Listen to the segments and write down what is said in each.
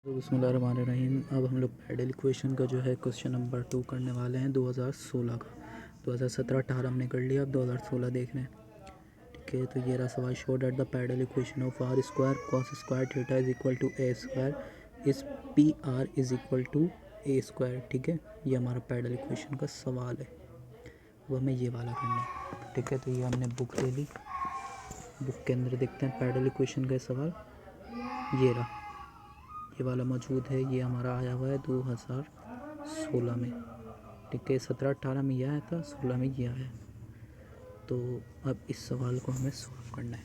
तो बिस्मिल्लाहिर्रहमानिर्रहीम। अब हम लोग पैडल इक्वेशन का जो है क्वेश्चन नंबर 2 करने वाले हैं 2016 का। 2017-18 हमने कर लिया, अब 2016 देख रहे हैं। ठीक है, तो ये रहा सवाल। Show that the pedal equation of r square cos square theta is equal to a square is p r is equal to a square. ठीक है, ये हमारा पैडल इक्वेशन का सवाल है। वो हमें ये वाला करना है। ठीक है, तो ये हमने बुक ले ली। बुक के अंदर देखते हैं पैडल इक्वेशन का सवाल। ये रहा, ये वाला मौजूद है। ये हमारा आया हुआ है 2016 में। ठीक है, 17-18 में यह आया था, 16 में ये आया। तो अब इस सवाल को हमें सॉल्व करना है।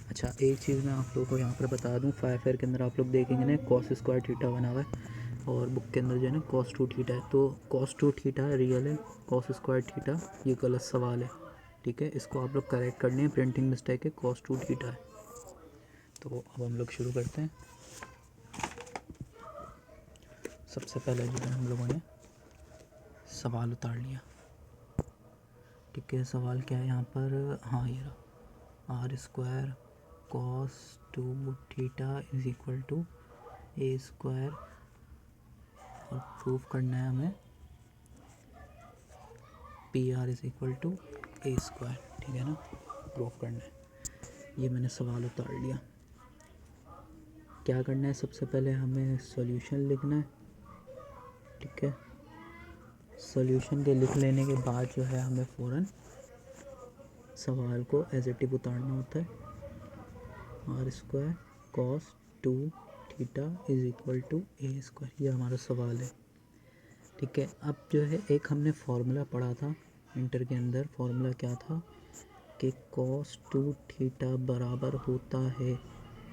अच्छा, एक चीज़ मैं आप लोगों को यहाँ पर बता दूँ, 5 के अंदर आप लोग देखेंगे ना कॉस स्क्वायर थीटा बना हुआ है, और बुक के अंदर जो है ना कॉस 2 थीटा है। तो कॉस 2 थीटा रियल है, कॉस स्क्वायर थीटा ये गलत सवाल है। ठीक है, इसको आप लोग करेक्ट करने हैं, प्रिंटिंग मिस्टेक है, कॉस 2 थीटा है। तो अब हम लोग शुरू करते हैं। सबसे पहले जो है हम लोगों ने सवाल उतार लिया। ठीक है, सवाल क्या है यहाँ पर? हाँ, ये रहा, r square cos 2 theta is equal to a square, और प्रूफ करना है हमें p r is equal to a square. ठीक है ना, प्रूफ करना है। ये मैंने सवाल उतार लिया। क्या करना है? सबसे पहले हमें सॉल्यूशन लिखना है। ठीक है, सॉल्यूशन के लिख लेने के बाद जो है हमें फ़ौरन सवाल को एज इट इज उतारना होता है। R square cos 2 theta is equal to a square, ये हमारा सवाल है। ठीक है, अब जो है एक हमने फार्मूला पढ़ा था इंटर के अंदर। फार्मूला क्या था कि कॉस 2 थीटा बराबर होता है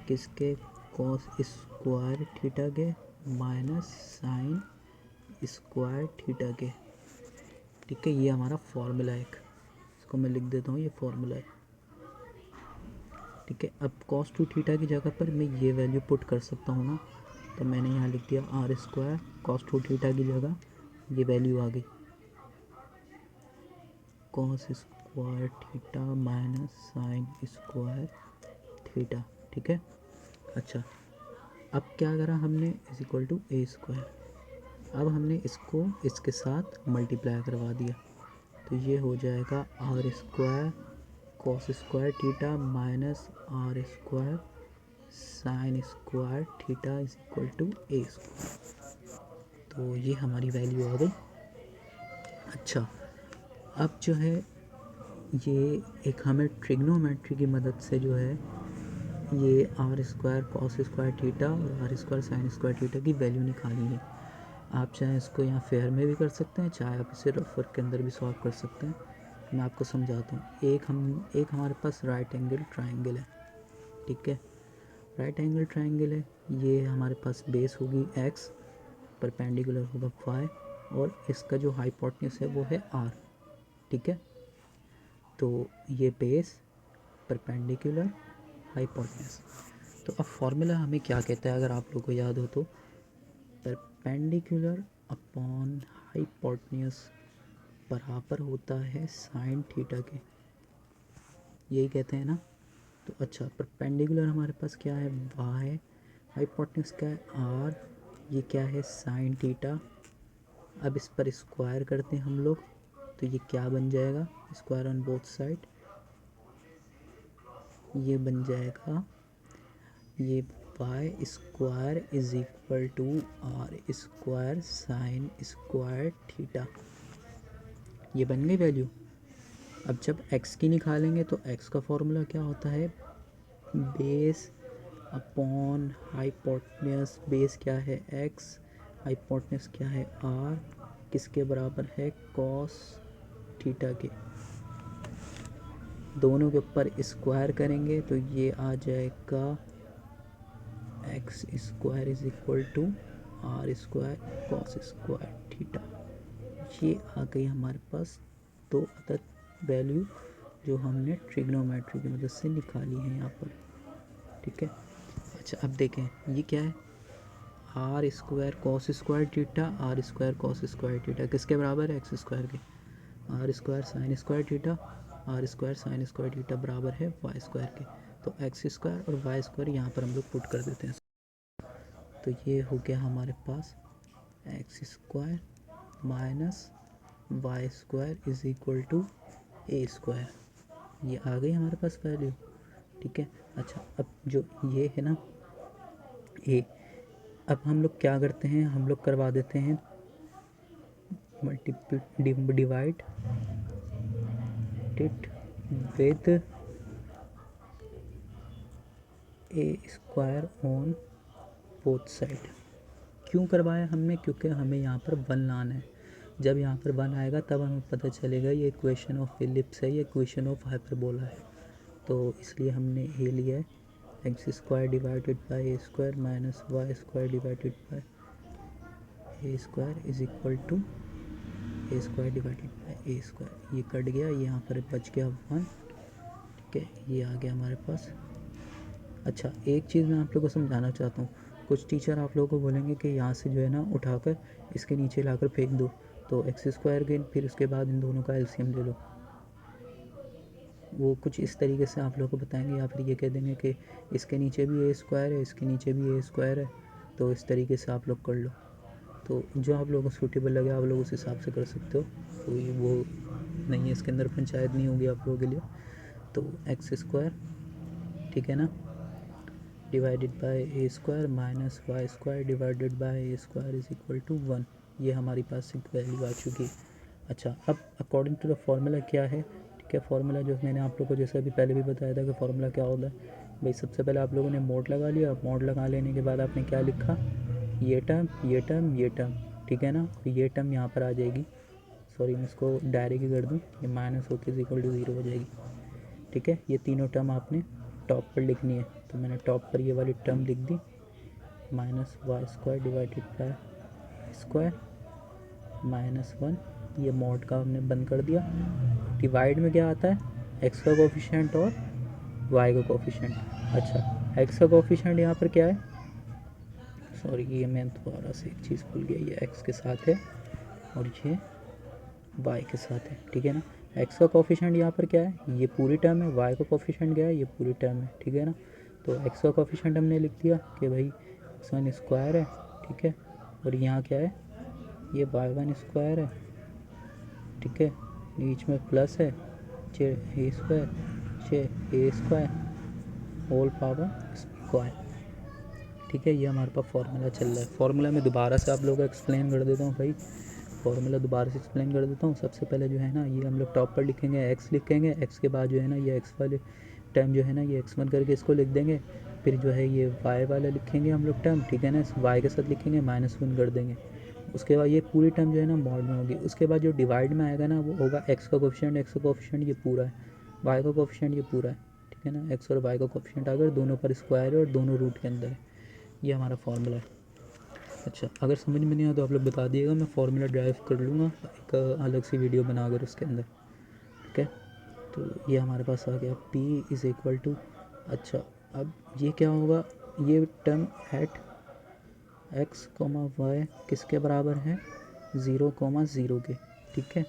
किसके? कॉस स्क्वायर थीटा के माइनस साइन स्क्वायर थीटा के। ठीक है, ये हमारा फार्मूला है। इसको मैं लिख देता हूँ, ये फार्मूला है। ठीक है, अब कॉस 2 थीटा की जगह पर मैं ये वैल्यू पुट कर सकता हूँ ना, तो मैंने यहाँ लिख दिया आर स्क्वायर कॉस 2 थीटा की जगह ये वैल्यू आ गई cos square theta minus sine square theta. ठीक है, अच्छा, अब क्या करा हमने? Is equal to a square. अब हमने इसको इसके साथ मल्टीप्लाई करवा दिया, तो ये हो जाएगा r square cos square theta minus r square sine square theta is equal to a square. तो ये हमारी वैल्यू आ गई। अच्छा, अब जो है ये एक हमें ट्रिग्नोमेट्री की मदद से जो है ये r square cos square theta और r square sine square theta की वैल्यू निकालनी है। आप चाहे इसको यहाँ फेयर में भी कर सकते हैं, चाहे आप इसे रफर के अंदर भी सॉल्व कर सकते हैं। मैं आपको समझाता हूँ। एक हमारे पास राइट एंगल ट्राइंगल है। ठीक है, राइट एंगल ट्राइंगल है। ये हमारे पास बेस होगी एक्स, परपेंडिकुलर होगा वाई, और इसका जो हाइपोटेन्यूज है वो है आर। ठीक है, तो ये बेस, परपेंडिकुलर, हाइपोटेन्यूज। तो अब फॉर्मूला हमें क्या कहता है अगर आप लोगों को याद हो तो? परपेंडिकुलर अपॉन हाइपोटेन्यूज बराबर होता है साइन थीटा के, यही कहते हैं ना। तो अच्छा, परपेंडिकुलर हमारे पास क्या है? वाई, हाइपोटेन्यूज क्या है? आर, ये क्या है? Sine theta. अब इस पर स्क्वायर करते हैं हम लोग, तो ये क्या बन जाएगा? स्क्वायर ऑन बोथ साइड, ये बन जाएगा ये y square is equal to r square sine square theta. ये बन गई वैल्यू। अब जब x की निकालेंगे तो x का फॉर्मूला क्या होता है? Base upon hypotenuse. बेस क्या है? x, हाइपोटेन्यूज क्या है? r, किसके बराबर है? कॉस थीटा के। दोनों के ऊपर स्क्वायर करेंगे तो ये आ जाएगा x square is equal to r square cos square theta. ये आ गई हमारे पास दो अदद वैल्यू जो हमने ट्रिग्नोमेट्री की मदद से निकाली है यहाँ पर। ठीक है, अच्छा, अब देखें ये क्या है? R square cos square theta, r square cos square theta किसके बराबर है? एक्स स्क्वायर के। R square sine square theta, r square sine square theta बराबर है वाई स्क्वायर के। तो एक्स स्क्वायर और वाई स्क्वायर यहाँ पर हम लोग पुट कर देते हैं। तो ये हो गया हमारे पास x square minus y square is equal to a square. ये आ गई हमारे पास वैल्यू, ठीक है। अच्छा, अब जो ये है ना ए, अब हम लोग क्या करते हैं, हम लोग करवा देते हैं divide it with A square on both side. क्यों करवाया हमने, क्योंकि हमें यहाँ पर 1 लाना है। जब यहाँ पर 1 आएगा तब हमें पता चलेगा ये इक्वेशन ऑफ एलिप्स है, ये इक्वेशन ऑफ हाइपरबोला है। तो इसलिए हमने ए लिया है x square divided by a square minus y square divided by a square is equal to a square divided by a square. ये कट गया, ये यहाँ पर बच गया 1, ठीक है। ये आ गया हमारे पास। अच्छा, एक चीज़ मैं आप लोगों को समझाना चाहता हूँ। कुछ टीचर आप लोगों को बोलेंगे कि यहाँ से जो है ना उठाकर इसके नीचे लाकर फेंक दो, तो एक्स स्क्वायर के फिर उसके बाद इन दोनों का एलसीएम ले लो। वो कुछ इस तरीके से आप लोगों को बताएंगे, या फिर ये कह देंगे कि इसके नीचे भी ए स्क्वायर है, इसके नीचे भी ए स्क्वायर है, तो इस तरीके से आप लोग कर लो। तो जो आप लोगों को सूटेबल लगे आप लोग उस हिसाब से कर सकते हो, कोई वो नहीं है, इसके अंदर पंचायत नहीं होगी आप लोगों के लिए। तो एक्स स्क्वायर, ठीक है ना, divided by a square minus y square divided by a square is equal to 1। ये हमारी पास एक वैल्यू आ चुकी है। अच्छा, अब अकॉर्डिंग टू द फार्मूला क्या है, ठीक है। फार्मूला जो मैंने आप लोगों को जैसे अभी पहले भी बताया था कि फार्मूला क्या होता है भाई। सबसे पहले आप लोगों ने मोड लगा लिया, मोड लगा लेने के बाद आपने क्या लिखा, ये टर्म ये टर्म ये टर्म, ठीक है ना। और ये टर्म यहाँ पर आ जाएगी, सॉरी मैं इसको डायरेक्ट ही कर दूँ, ये माइनस होकर इक्वल टू 0 हो जाएगी, ठीक है। ये तीनों टर्म आपने टॉप पर लिखनी है, तो मैंने टॉप पर ये वाली टर्म लिख दी, minus y square divided by square minus 1। ये मॉड का हमने बंद कर दिया। डिवाइड में क्या आता है, एक्स का कोफिशिएंट और वाई का कोफिशिएंट। अच्छा, एक्स का कोफिशिएंट यहाँ पर क्या है, सॉरी ये मैं दोबारा से एक चीज़ भूल गया, ये एक्स के साथ है और ये वाई के साथ है, ठीक है ना। एक्स का कोफिशिएंट यहाँ पर क्या है, ये पूरी टर्म है, वाई का कोफिशिएंट क्या है, ये पूरी टर्म है, ठीक है ना। तो एक्स का कोफिशिएंट हमने लिख दिया कि भाई x1 स्क्वायर है, ठीक है। और यहाँ क्या है, ये y1 स्क्वायर है, ठीक है। बीच में प्लस है, ए स्क्वायर होल पावर स्क्वायर, ठीक है। ये हमारे पास फार्मूला चल रहा है। फार्मूला मैं दोबारा से आप लोगों को एक्सप्लेन कर देता हूँ भाई, फार्मूला दोबारा से एक्सप्लेन कर देता हूँ। सबसे पहले जो है ना, ये हम लोग टॉप पर लिखेंगे एक्स लिखेंगे, एक्स के बाद जो है ना ये एक्स वाले टर्म जो है ना ये x1 करके इसको लिख देंगे, फिर जो है ये y वाला लिखेंगे हम लोग टर्म, ठीक है ना। इस y के साथ लिखेंगे -1 कर देंगे। उसके बाद ये पूरी टर्म जो है ना मॉड में होगी। उसके बाद जो डिवाइड में आएगा ना वो होगा x का कोफिशिएंट ये पूरा है, y का कोफिशिएंट ये पूरा है, ठीक है ना। x और y का कोफिशिएंट अगर दोनों पर स्क्वायर है और दोनों रूट के अंदर है, ये हमारा फार्मूला है। अच्छा, अगर समझ में नहीं आया तो आप लोग बता दिएगा, मैं फार्मूला ड्राइव कर लूँगा एक अलग सी वीडियो बनाकर उसके अंदर, ठीक है। तो ये हमारे पास आ गया p इज़ इक्वल टू, अच्छा अब ये क्या होगा, ये टर्म एट x, y किसके बराबर है, 0, 0 के, ठीक है।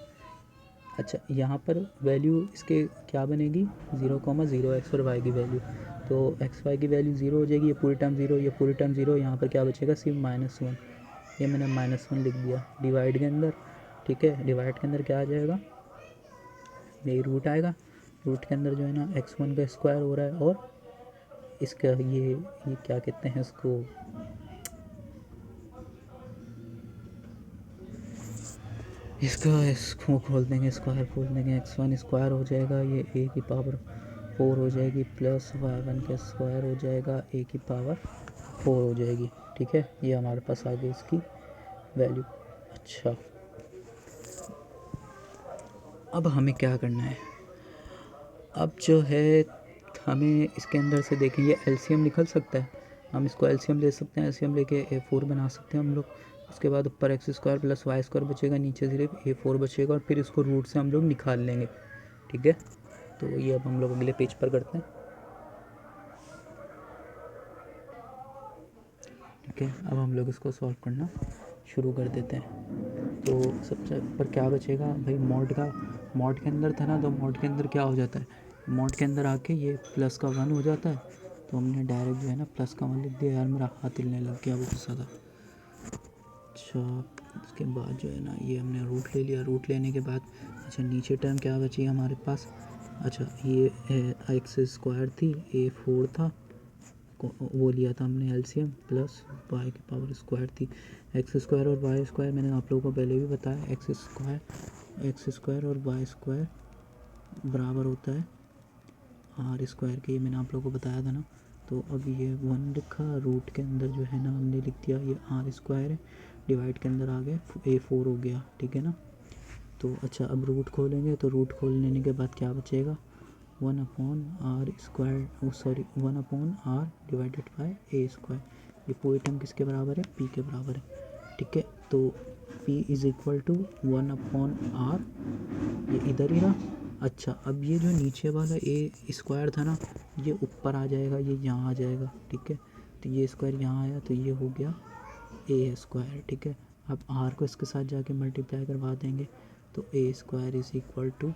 अच्छा, यहाँ पर वैल्यू इसके क्या बनेगी, 0, 0 एक्स और y की वैल्यू, तो एक्स वाई की वैल्यू 0 हो जाएगी, ये पूरी टर्म 0, ये पूरी टर्म 0। यहाँ पर क्या बचेगा, सिर्फ -1, ये मैंने -1 लिख दिया डिवाइड के अंदर, ठीक है। डिवाइड के अंदर क्या आ जाएगा, ये रूट आएगा, रूट के अंदर जो है ना x1 का स्क्वायर हो रहा है और इसका ये क्या कहते हैं इसको, इसको खोल देंगे, स्क्वायर खोल देंगे, x1 स्क्वायर हो जाएगा, ये a की पावर 4 हो जाएगी, प्लस y1 का स्क्वायर हो जाएगा, a की पावर 4 हो जाएगी, ठीक है। ये हमारे पास आ गई इसकी वैल्यू। अच्छा, अब हमें क्या करना है, अब जो है हमें इसके अंदर से देखें, ये एलसीएम निकल सकता है, हम इसको एलसीएम ले सकते हैं, एलसीएम लेके a4 बना सकते हैं हम लोग। उसके बाद ऊपर x square plus y square बचेगा, नीचे सिर्फ a4 बचेगा और फिर इसको रूट से हम लोग निकाल लेंगे, ठीक है। तो ये अब हम लोग अगले पेज पर करते हैं, ठीक है। अब हम लोग इसको सॉल्व करना शुरू कर देते हैं। तो सबसे ऊपर क्या बचेगा भाई, मॉड के अंदर था ना, तो मॉड के अंदर क्या हो जाता है, मॉड के अंदर आके ये प्लस का 1 हो जाता है, तो हमने डायरेक्ट जो है ना प्लस का वन लिख दिया। यार मेरा हाथ हिलने लग गया बहुत ज़्यादा। अच्छा उसके बाद जो है ना ये हमने रूट ले लिया। रूट लेने के बाद अच्छा नीचे टर्म क्या बची हमारे पास। अच्छा ये एक्स स्क्वायर थी, ए 4 था, वो लिया था हमने एलसीएम, प्लस वाई की पावर स्क्वायर थी। एक्स स्क्वायर और वाई स्क्वायर मैंने आप लोगों को पहले भी बताया, एक्स स्क्वायर और वाई स्क्वायर बराबर होता है आर स्क्वायर के, ये मैंने आप लोगों को बताया था ना। तो अब ये 1 लिखा, रूट के अंदर जो है ना हमने लिख दिया ये आर स्क्वायर है, डिवाइड के अंदर आ गया ए 4 हो गया, ठीक है ना। तो अच्छा अब रूट खोलेंगे, तो रूट खोल लेने के बाद क्या बचेगा, 1/r divided by a square. ये पूरी टर्म किसके बराबर है, पी के बराबर है, ठीक है। तो p is equal to 1/r, ये इधर ही रहा। अच्छा अब ये जो नीचे वाला ए स्क्वायर था ना, ये ऊपर आ जाएगा, ये यहाँ आ जाएगा, ठीक है। तो ये स्क्वायर यहाँ आया तो ये हो गया ए स्क्वायर, ठीक है। अब r को इसके साथ जाके मल्टीप्लाई करवा देंगे, तो a square is equal to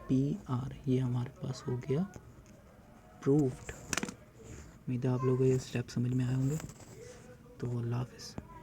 p r, ये हमारे पास हो गया प्रूव्ड। उम्मीद है आप लोगों को ये स्टेप समझ में आए होंगे। तो अल्लाह हाफ़िज़।